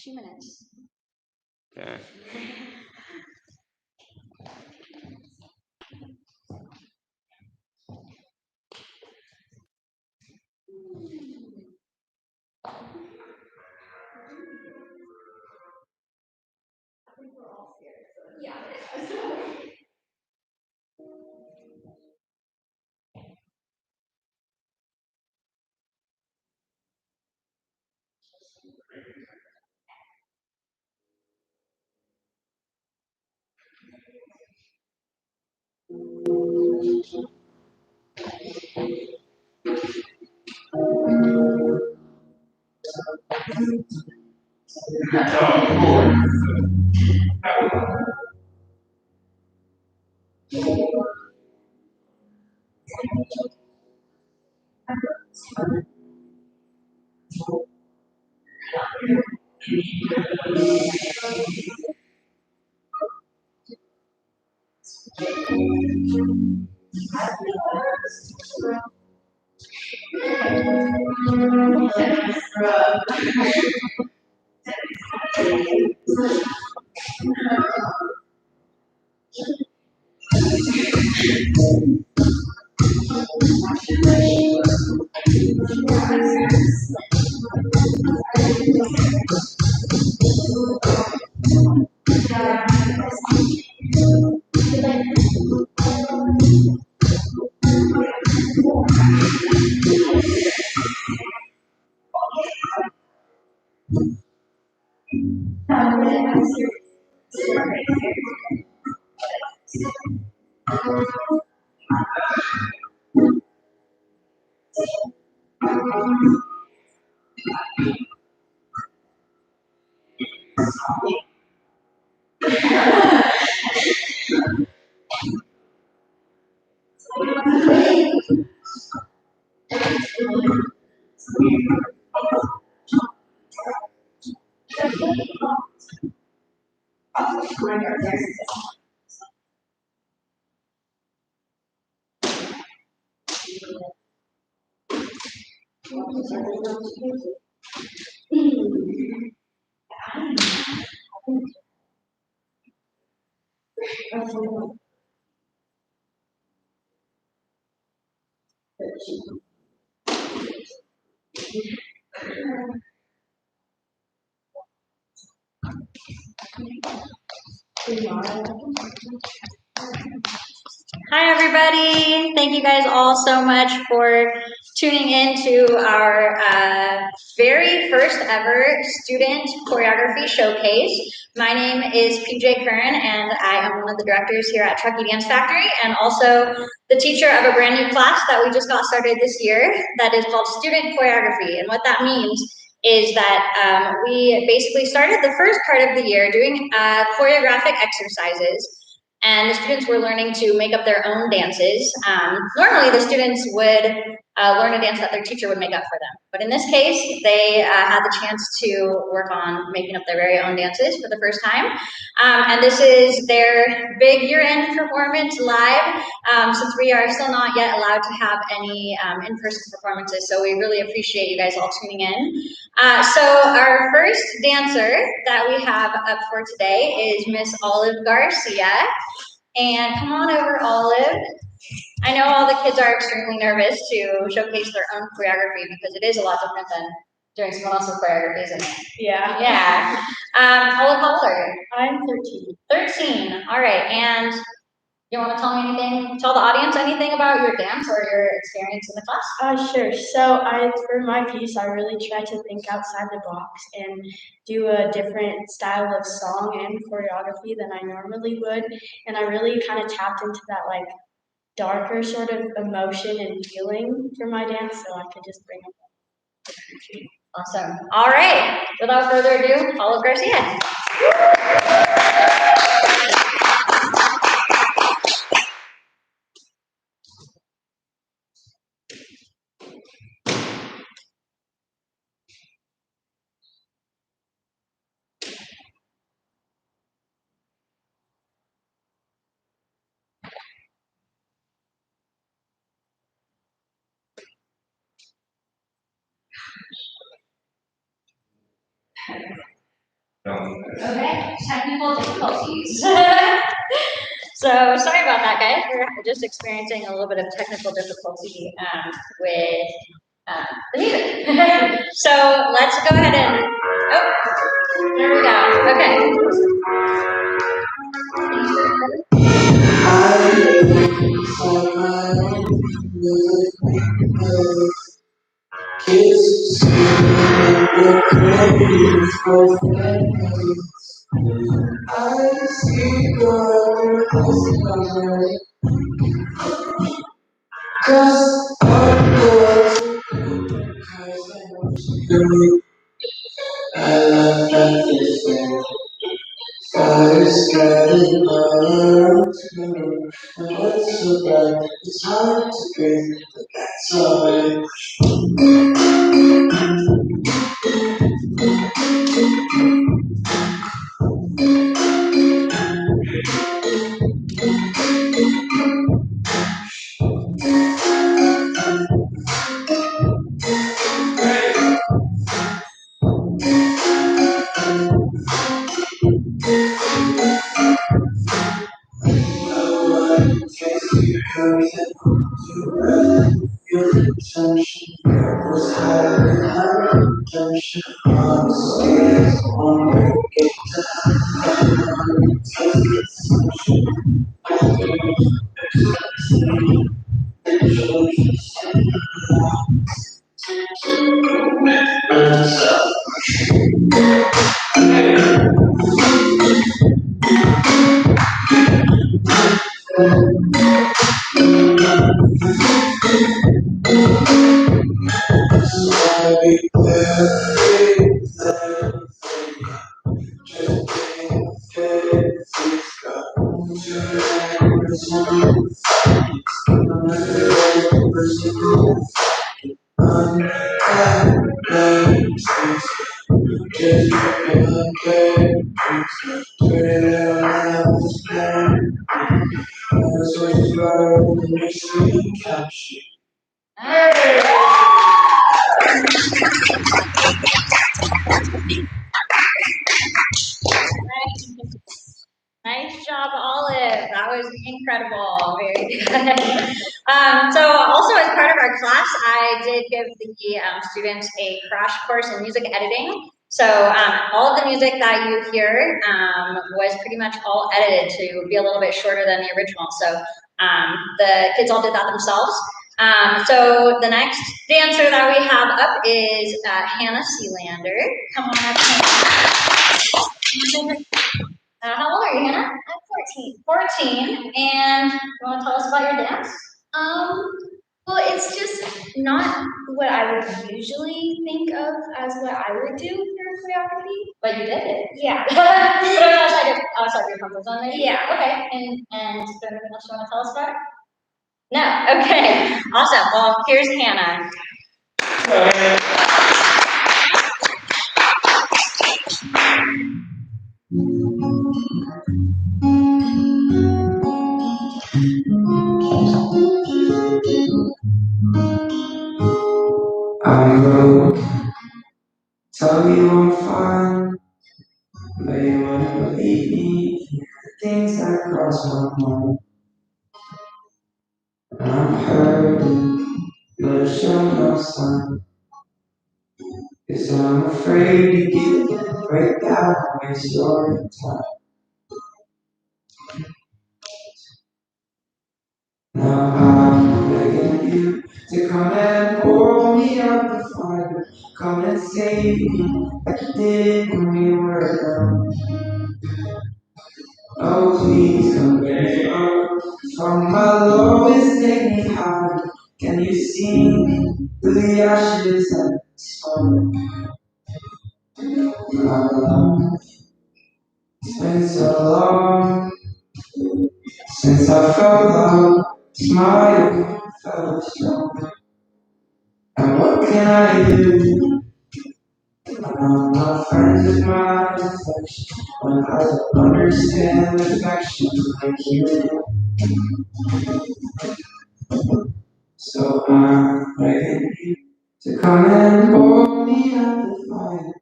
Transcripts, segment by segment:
2 minutes. Okay. Hi, everybody. Thank you guys all so much for tuning in to our very first ever student choreography showcase. My name is PJ Kern, and I am one of the directors here at Truckee Dance Factory, and also the teacher of a brand new class that we just got started this year that is called Student Choreography. And what that means is that we basically started the first part of the year doing choreographic exercises. And the students were learning to make up their own dances. Normally, the students would learn a dance that their teacher would make up for them. But in this case, they had the chance to work on making up their very own dances for the first time. And this is their big year-end performance live, since we are still not yet allowed to have any in-person performances. So we really appreciate you guys all tuning in. So our first dancer that we have up for today is Miss Olive Garcia. And come on over, Olive. I know all the kids are extremely nervous to showcase their own choreography because it is a lot different than doing someone else's choreography, isn't it? Yeah. Yeah. Olive, how old are you? I'm 13. 13. All right. And you want to tell me anything, tell the audience anything about your dance or your experience in the class? Sure. So for my piece, I really try to think outside the box and do a different style of song and choreography than I normally would. And I really kind of tapped into that like darker sort of emotion and feeling for my dance, so I could just bring it. Awesome. All right. Without further ado, Olive Garcia. Okay, technical difficulties. So sorry about that, guys. We're just experiencing a little bit of technical difficulty with the music. So let's go ahead and, oh, there we go. Nice job, Olive. That was incredible. Very good. So also as part of our class, I did give the students a crash course in music editing. So all of the music that you hear was pretty much all edited to be a little bit shorter than the original. So the kids all did that themselves. So the next dancer that we have up is Hannah Sealander. Come on up, Hannah. How old are you, Hannah? I'm 14. 14. And you want to tell us about your dance? Well, it's just not what I would usually think of as what I would do for choreography. But you did it. Yeah. But outside your comfort zone, maybe? Yeah. Okay. And is there anything else you want to tell us about? No. Okay. Awesome. Well, here's Hannah. I will tell you I'm fine, but you wouldn't believe me. The things that cross my mind, and I'm hurting, but show no sign. 'Cause I'm afraid to give in and break down and waste your time. Now I'm begging you to come and pour me out the fire. Come and save me like you did when we were young. Oh, please come get me up from my lowest, take me high. Can you see me through the ashes and the smoke? My love, it's been so long since I felt love, smile, felt strong. And what can I do? I'm not friends with my reflection when I don't understand affection like you. So I'm begging you to come and hold me at the fire.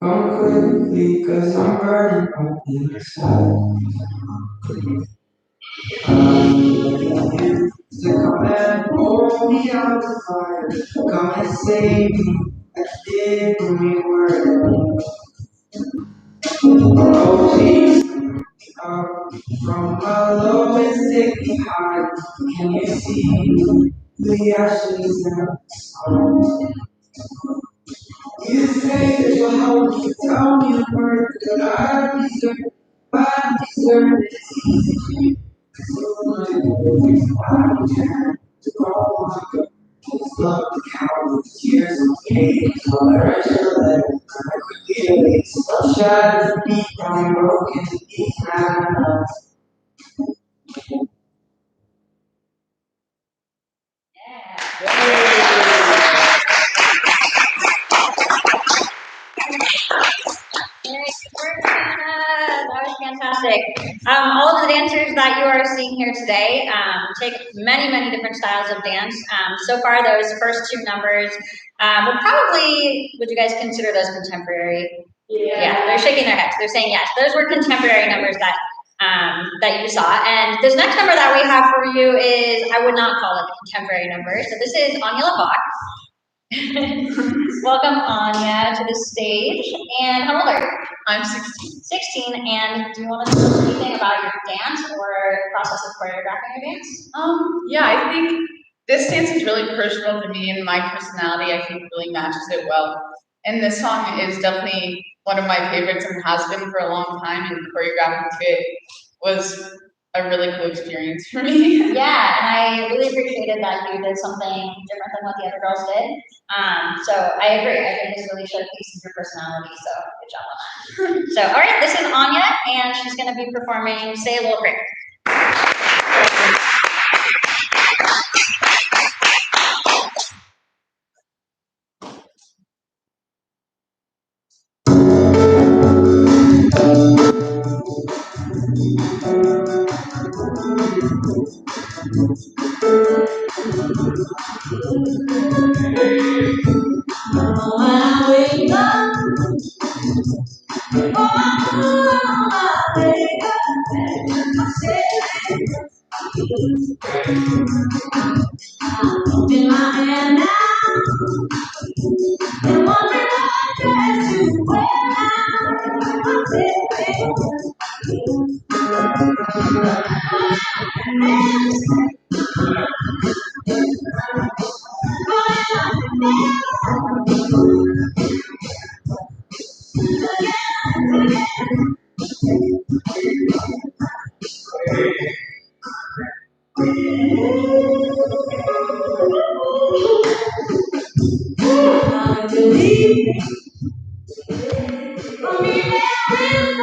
Come quickly, cause I'm burning up inside. I need you to come and pull me out of the fire. Come and save me, like you did when we were. Oh, please, up from my lowest, take me high. Can you see the ashes now? You say that you'll help me, tell me the word that I deserve it. Love the cow with tears and hate. All the rest of the I quickly erase. I'll shatter the beat on broken beat. That was fantastic. All of the dancers that you are seeing here today take many, many different styles of dance. So far, those first two numbers would you guys consider those contemporary? Yeah, they're shaking their heads. They're saying yes. Those were contemporary numbers that you saw. And this next number that we have for you is, I would not call it a contemporary number. So this is Anya LaBach. Welcome, Anya, to the stage. And how old are you? I'm 16. 16. And do you want to tell us anything about your dance or process of choreographing your dance? Yeah, I think this dance is really personal to me, and my personality, I think, really matches it well. And this song is definitely one of my favorites and has been for a long time, and choreographing to it was a really cool experience for me. Yeah, and I really appreciated that you did something different than what the other girls did. So I agree. I think this really showcases your personality. So good job on that. So all right, this is Anya, and she's going to be performing "Say a Little Prayer." In my hand now, and wondering what dress to wear I believe for me there is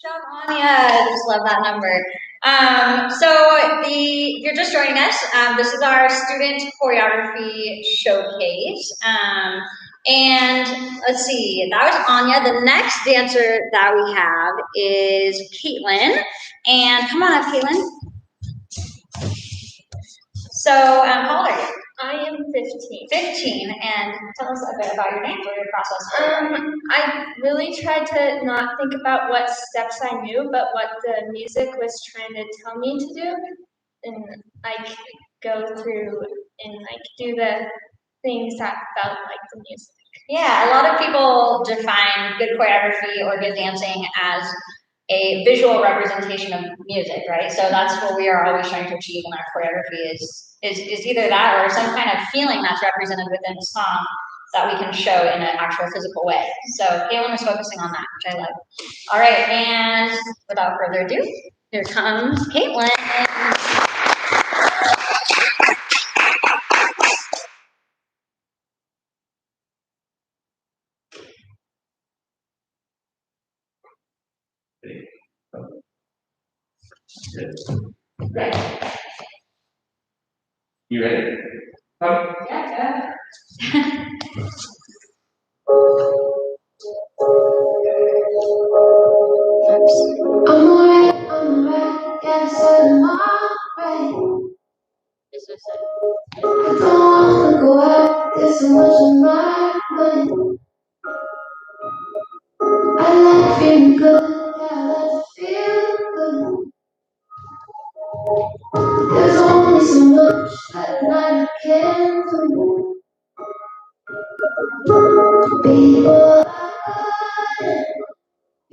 job, Anya. I just love that number. If you're just joining us, this is our student choreography showcase. And let's see, that was Anya. The next dancer that we have is Kaitlyn. And come on up, Kaitlyn. So, how old are you? I am 15. 15. And tell us a bit about your dance or your process. I really tried to not think about what steps I knew, but what the music was trying to tell me to do, and like go through and like do the things that felt like the music. Yeah, a lot of people define good choreography or good dancing as a visual representation of music, right? So that's what we are always trying to achieve in our choreography is either that or some kind of feeling that's represented within the song that we can show in an actual physical way. So Kaitlyn is focusing on that, which I love. All right, and without further ado, here comes Kaitlyn. Great. You ready? Yeah. I'm alright, gotta set them alright. I don't wanna go out, there's so much on my mind. I like feeling good, yeah, I like to feel good. There's only so much that night I can do. People are good,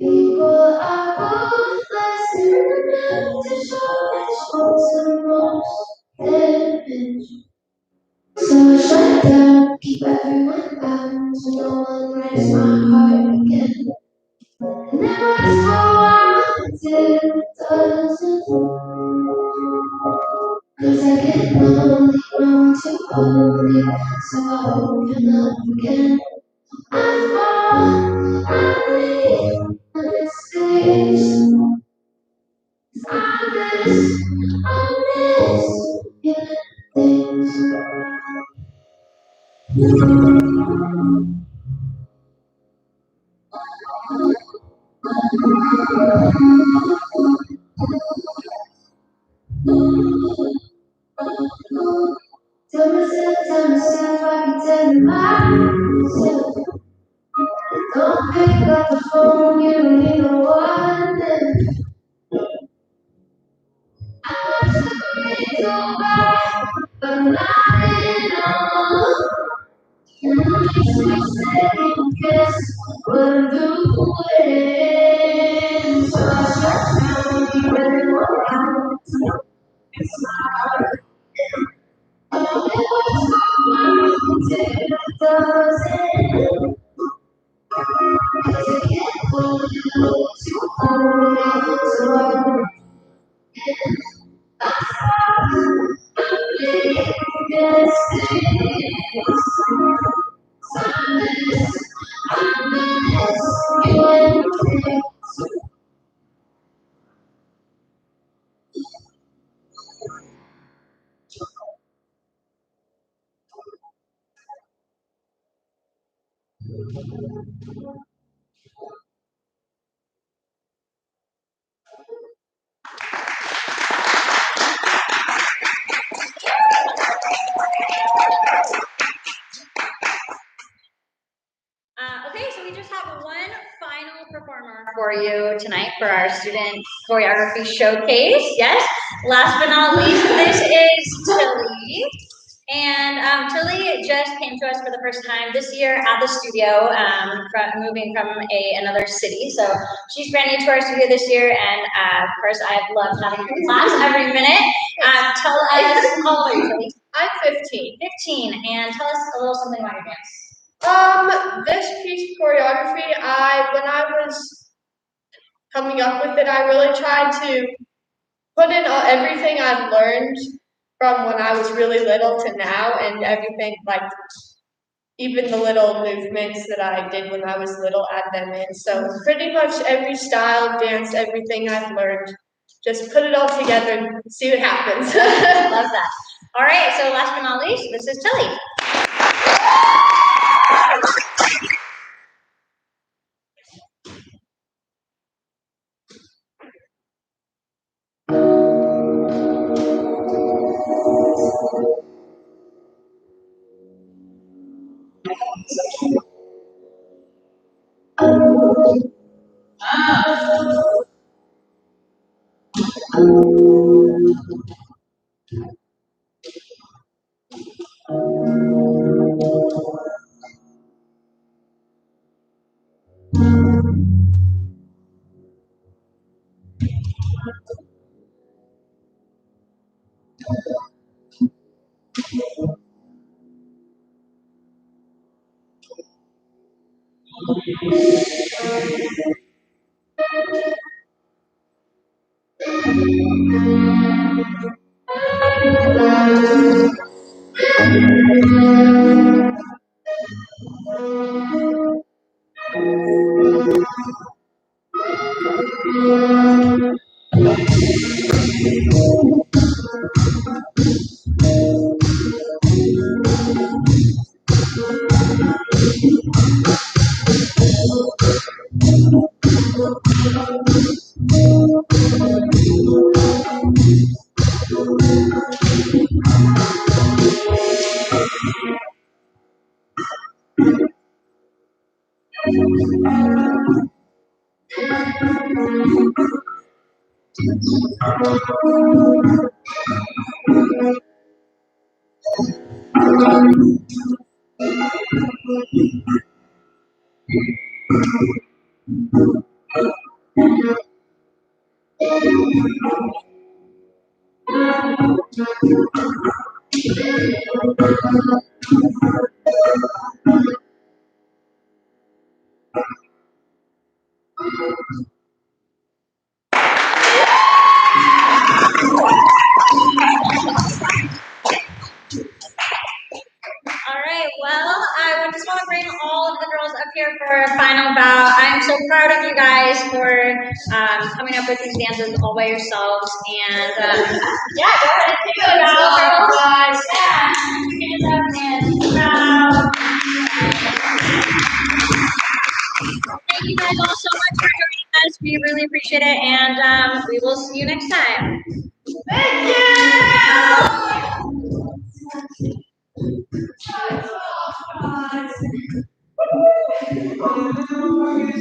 people are ruthless enough to show which ones are most damaged. So I shut down, keep everyone out, so no one breaks my heart again. And never ask for one until it doesn't. Cause I get lonely, no one to hold me, so I open up again. I fall, I bleed, and it stays. I miss your things. Tell myself I can tell myself. Don't pick up the phone, you don't need no one. I watch the rain go by, but I'm not enough. You makes me second guess what I'm doing. So I shut down, keep everyone out. It's my heart. Oh, it was so until it doesn't. Cause I can't hold you too long, so I Okay, so we just have one final performer for you tonight for our student choreography showcase. Yes, last but not least, this is Tilly. And Tilly just came to us for the first time this year at the studio, moving from another city. So she's brand new to our studio this year, and of course, I've loved having her in class every minute. Tell us, how old are you, Tilly? I'm 15. 15, and tell us a little something about your dance. This piece of choreography, when I was coming up with it, I really tried to put in everything I've learned from when I was really little to now, and everything, like even the little movements that I did when I was little, add them in. So pretty much every style of dance, everything I've learned, just put it all together and see what happens. Love that. All right, so last but not least, this is Tilly. All right, well, I just want to bring all of the girls up here for a final bow. I'm so proud of you guys for coming up with these dances all by yourselves. And yeah, go ahead and take a bow, girls. Yeah, hands up and bow. Thank you guys all so much for joining us. We really appreciate it, and we will see you next time. Thank you!